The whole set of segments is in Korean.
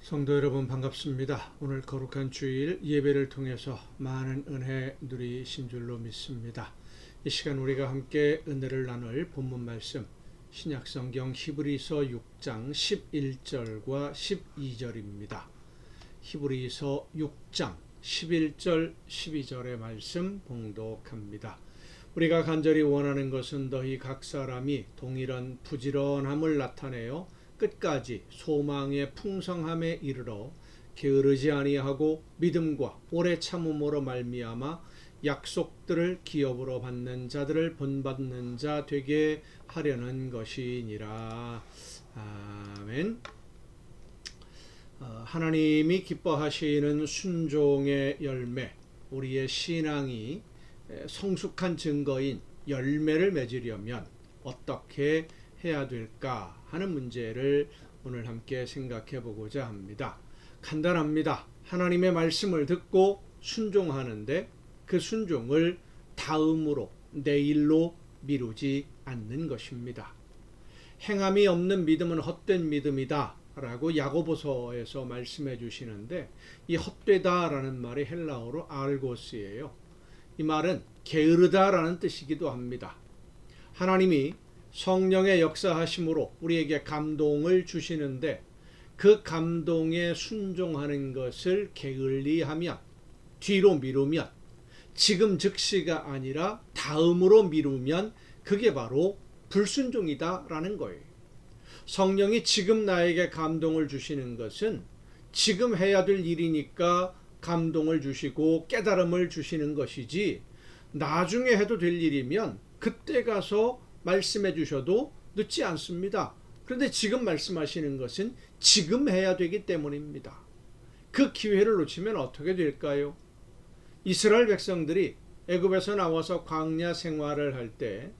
성도 여러분 반갑습니다. 오늘 거룩한 주일 예배를 통해서 많은 은혜 누리신 줄로 믿습니다. 이 시간 우리가 함께 은혜를 나눌 본문 말씀 신약성경 히브리서 6장 11절과 12절입니다. 히브리서 6장 11절 12절의 말씀 봉독합니다. 우리가 간절히 원하는 것은 너희 각 사람이 동일한 부지런함을 나타내어 끝까지 소망의 풍성함에 이르러 게으르지 아니하고 믿음과 오래 참음으로 말미암아 약속들을 기업으로 받는 자들을 본받는 자 되게 하려는 것이니라. 아멘. 하나님이 기뻐하시는 순종의 열매, 우리의 신앙이 성숙한 증거인 열매를 맺으려면 어떻게 해야 될까 하는 문제를 오늘 함께 생각해 보고자 합니다. 간단합니다. 하나님의 말씀을 듣고 순종하는데 그 순종을 다음으로 내일로 미루지 않는 것입니다. 행함이 없는 믿음은 헛된 믿음이다 라고 야고보서에서 말씀해 주시는데, 이 헛되다라는 말이 헬라어로 알고스예요. 이 말은 게으르다라는 뜻이기도 합니다. 하나님이 성령의 역사하심으로 우리에게 감동을 주시는데 그 감동에 순종하는 것을 게을리하면, 뒤로 미루면, 지금 즉시가 아니라 다음으로 미루면 그게 바로 불순종이다라는 거예요. 성령이 지금 나에게 감동을 주시는 것은 지금 해야 될 일이니까 감동을 주시고 깨달음을 주시는 것이지, 나중에 해도 될 일이면 그때 가서 말씀해 주셔도 늦지 않습니다. 그런데 지금 말씀하시는 것은 지금 해야 되기 때문입니다. 그 기회를 놓치면 어떻게 될까요? 이스라엘 백성들이 애굽에서 나와서 광야 생활을 할 때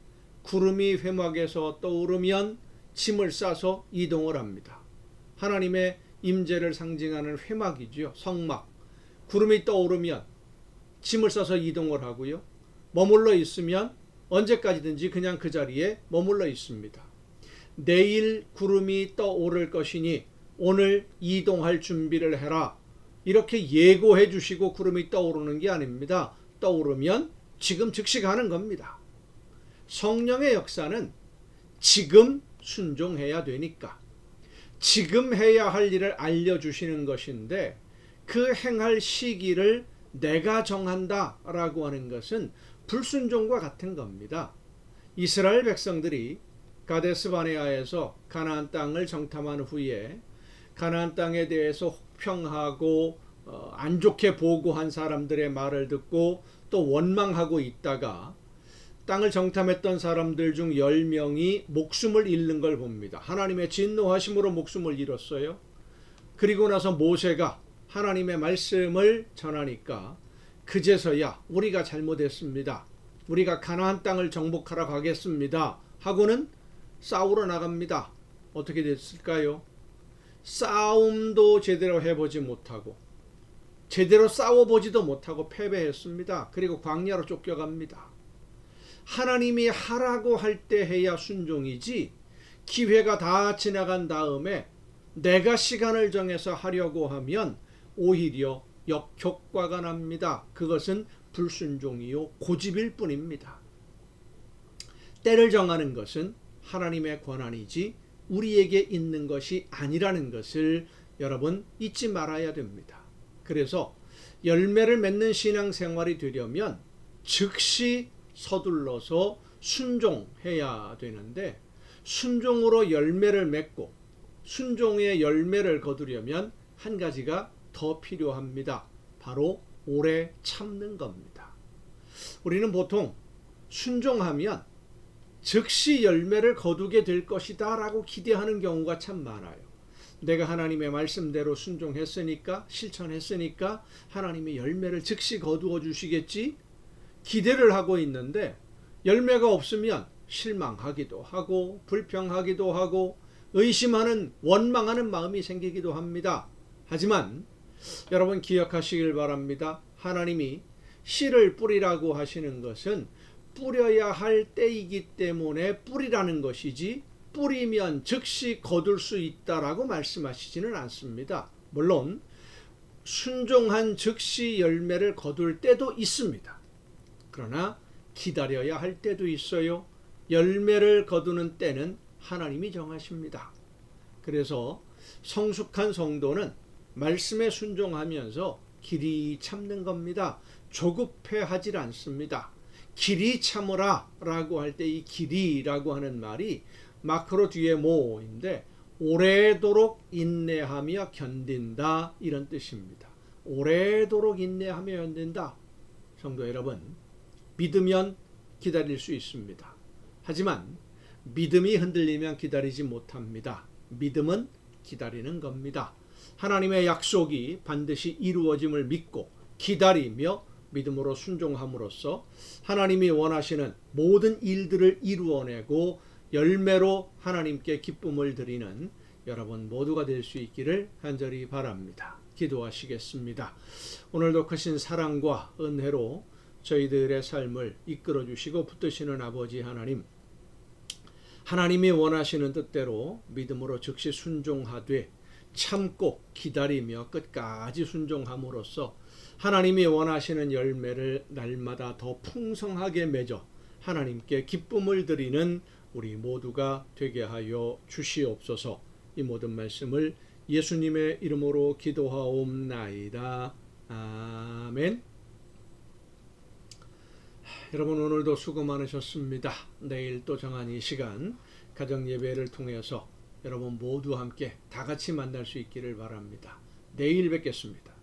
구름이 회막에서 떠오르면 짐을 싸서 이동을 합니다. 하나님의 임재를 상징하는 회막이죠. 성막. 구름이 떠오르면 짐을 싸서 이동을 하고요. 머물러 있으면 언제까지든지 그냥 그 자리에 머물러 있습니다. 내일 구름이 떠오를 것이니 오늘 이동할 준비를 해라, 이렇게 예고해 주시고 구름이 떠오르는 게 아닙니다. 떠오르면 지금 즉시 가는 겁니다. 성령의 역사는 지금 순종해야 되니까 지금 해야 할 일을 알려주시는 것인데, 그 행할 시기를 내가 정한다 라고 하는 것은 불순종과 같은 겁니다. 이스라엘 백성들이 가데스 바네아에서 가나안 땅을 정탐한 후에 가나안 땅에 대해서 혹평하고 안 좋게 보고한 사람들의 말을 듣고 또 원망하고 있다가 땅을 정탐했던 사람들 중 10명이 목숨을 잃는 걸 봅니다. 하나님의 진노하심으로 목숨을 잃었어요. 그리고 나서 모세가 하나님의 말씀을 전하니까 그제서야 우리가 잘못했습니다, 우리가 가나안 땅을 정복하러 가겠습니다 하고는 싸우러 나갑니다. 어떻게 됐을까요? 싸움도 제대로 해보지 못하고 제대로 싸워보지도 못하고 패배했습니다. 그리고 광야로 쫓겨갑니다. 하나님이 하라고 할 때 해야 순종이지, 기회가 다 지나간 다음에 내가 시간을 정해서 하려고 하면 오히려 역효과가 납니다. 그것은 불순종이요 고집일 뿐입니다. 때를 정하는 것은 하나님의 권한이지 우리에게 있는 것이 아니라는 것을 여러분 잊지 말아야 됩니다. 그래서 열매를 맺는 신앙생활이 되려면 즉시 서둘러서 순종해야 되는데, 순종으로 열매를 맺고 순종의 열매를 거두려면 한 가지가 더 필요합니다. 바로 오래 참는 겁니다. 우리는 보통 순종하면 즉시 열매를 거두게 될 것이다 라고 기대하는 경우가 참 많아요. 내가 하나님의 말씀대로 순종했으니까, 실천했으니까 하나님의 열매를 즉시 거두어 주시겠지 기대를 하고 있는데, 열매가 없으면 실망하기도 하고 불평하기도 하고 의심하는, 원망하는 마음이 생기기도 합니다. 하지만 여러분 기억하시길 바랍니다. 하나님이 씨를 뿌리라고 하시는 것은 뿌려야 할 때이기 때문에 뿌리라는 것이지, 뿌리면 즉시 거둘 수 있다라고 말씀하시지는 않습니다. 물론 순종한 즉시 열매를 거둘 때도 있습니다. 그러나 기다려야 할 때도 있어요. 열매를 거두는 때는 하나님이 정하십니다. 그래서 성숙한 성도는 말씀에 순종하면서 길이 참는 겁니다. 조급해하지 않습니다. 길이 참으라 라고 할 때 이 길이라고 하는 말이 마크로 뒤에 모인데 오래도록 인내하며 견딘다 이런 뜻입니다. 오래도록 인내하며 견딘다. 성도 여러분, 믿으면 기다릴 수 있습니다. 하지만 믿음이 흔들리면 기다리지 못합니다. 믿음은 기다리는 겁니다. 하나님의 약속이 반드시 이루어짐을 믿고 기다리며 믿음으로 순종함으로써 하나님이 원하시는 모든 일들을 이루어내고 열매로 하나님께 기쁨을 드리는 여러분 모두가 될 수 있기를 간절히 바랍니다. 기도하시겠습니다. 오늘도 크신 사랑과 은혜로 저희들의 삶을 이끌어 주시고 붙드시는 아버지 하나님, 하나님이 원하시는 뜻대로 믿음으로 즉시 순종하되 참고 기다리며 끝까지 순종함으로써 하나님이 원하시는 열매를 날마다 더 풍성하게 맺어 하나님께 기쁨을 드리는 우리 모두가 되게 하여 주시옵소서. 이 모든 말씀을 예수님의 이름으로 기도하옵나이다. 아멘. 여러분 오늘도 수고 많으셨습니다. 내일 또 정한 이 시간 가정 예배를 통해서 여러분 모두 함께 다 같이 만날 수 있기를 바랍니다. 내일 뵙겠습니다.